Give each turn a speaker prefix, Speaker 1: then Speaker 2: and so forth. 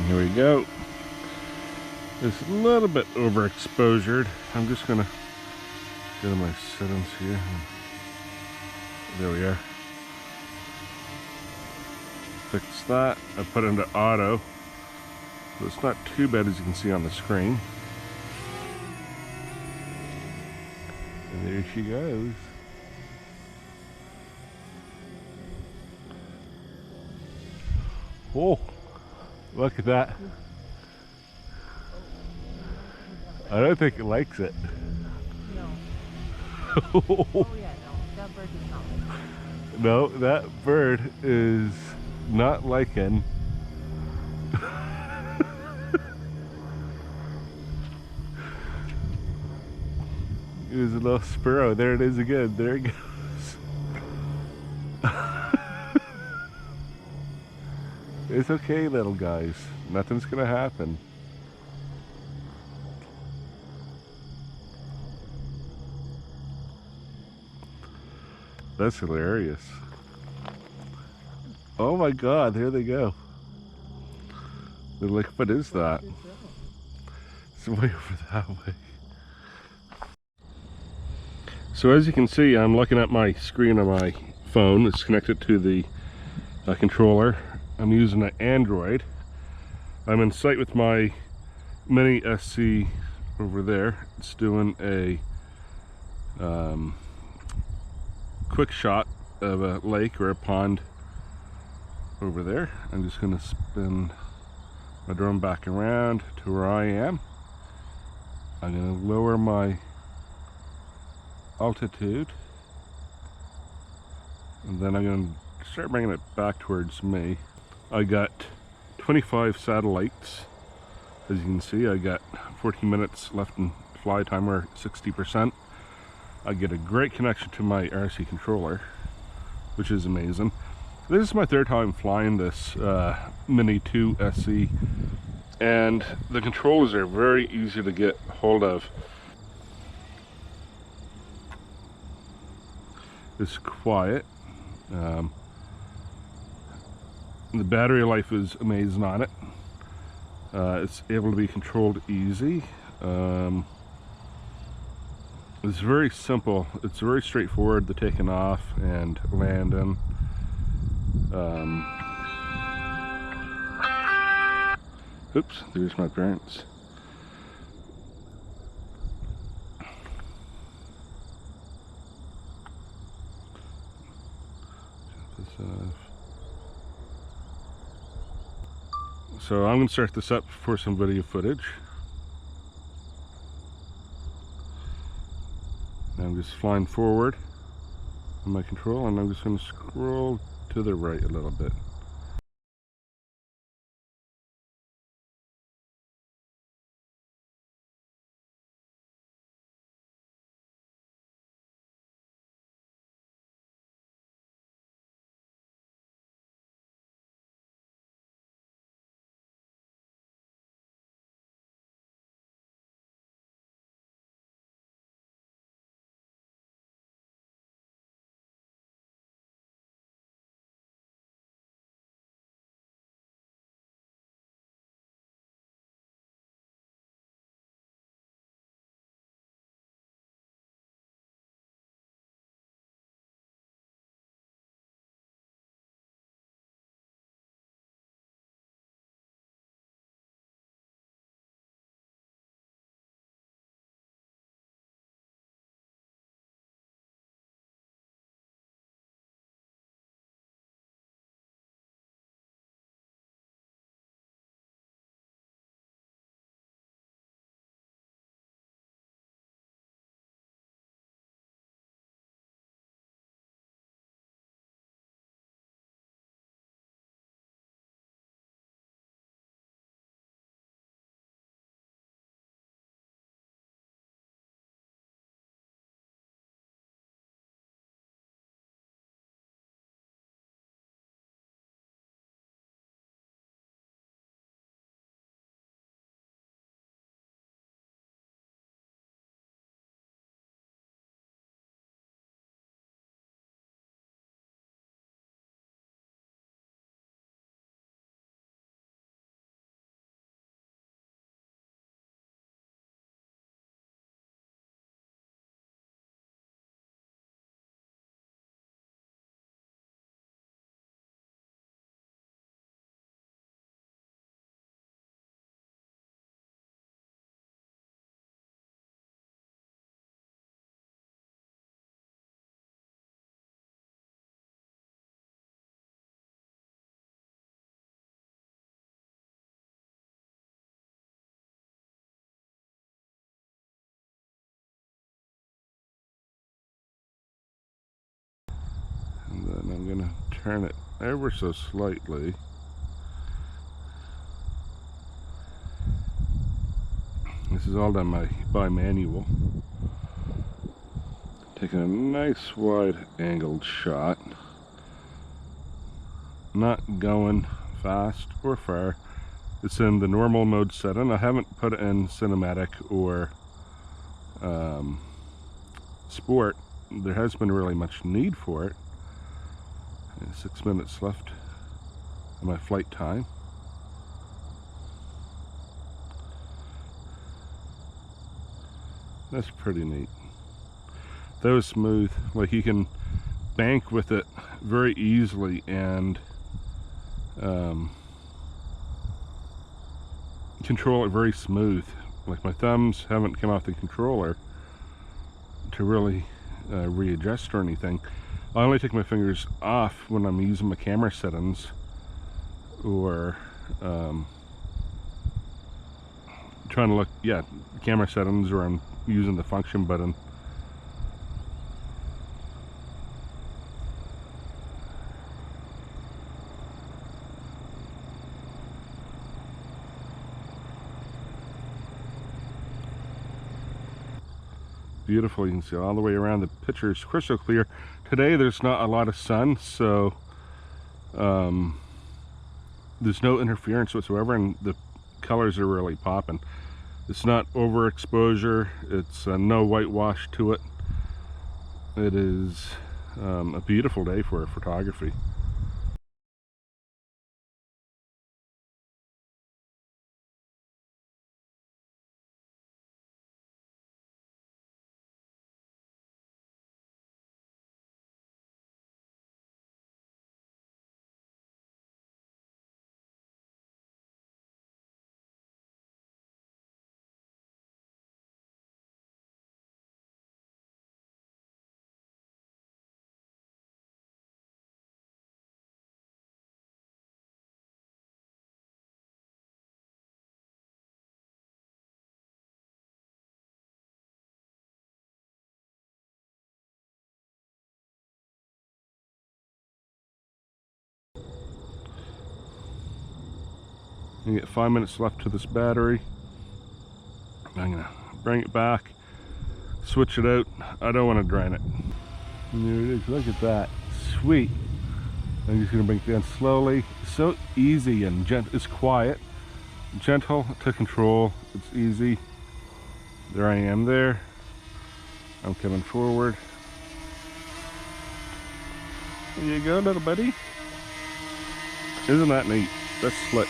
Speaker 1: Here we go. It's a little bit overexposured. I'm just gonna go to my settings here. There we are. Fix that. I put it into auto. So it's not too bad as you can see on the screen. And there she goes. Oh, look at that. I don't think it likes it.
Speaker 2: No. Oh yeah, no. That bird does not like it.
Speaker 1: No, that bird is not liking. It was a little sparrow. There it is again. There it goes. It's okay, little guys. Nothing's gonna happen. That's hilarious. Oh my god, there they go. They're like, what is that? It's way over that way. So as you can see, I'm looking at my screen on my phone. It's connected to the controller. I'm using an Android. I'm in sight with my Mini SC over there. It's doing a quick shot of a lake or a pond over there. I'm just going to spin my drone back around to where I am. I'm going to lower my altitude, and then I'm going to start bringing it back towards me. I got 25 satellites. As you can see, I got 14 minutes left in fly time, or 60%. I get a great connection to my RC controller, which is amazing. This is my third time flying this Mini 2 SC, and the controllers are very easy to get hold of. It's quiet. The battery life is amazing on it. It's able to be controlled easy. It's very simple. It's very straightforward, the taking off and landing. Oops, there's my parents. So I'm going to start this up for some video footage. I'm just flying forward on my control, and I'm just going to scroll to the right a little bit. I'm going to turn it ever so slightly. This is all done by manual. Taking a nice wide angled shot. Not going fast or far. It's in the normal mode setting. I haven't put it in cinematic or sport. There has been really much need for it. 6 minutes left of my flight time. That's pretty neat. That was smooth. Like, you can bank with it very easily and control it very smooth. Like, my thumbs haven't come off the controller to really readjust or anything. I only take my fingers off when I'm using my camera settings or trying to look, camera settings, or I'm using the function button. Beautiful. You can see all the way around. The picture is crystal clear. Today there's not a lot of sun, so there's no interference whatsoever, and the colors are really popping. It's not overexposure. It's no whitewash to it. It is a beautiful day for photography. You get 5 minutes left to this battery. I'm gonna bring it back, switch it out. I don't want to drain it. And there it is. Look at that. Sweet. I'm just gonna bring it down slowly. So easy and gentle. It's quiet, gentle to control. It's easy. There I am there. I'm coming forward. There you go, little buddy. Isn't that neat? That's slick.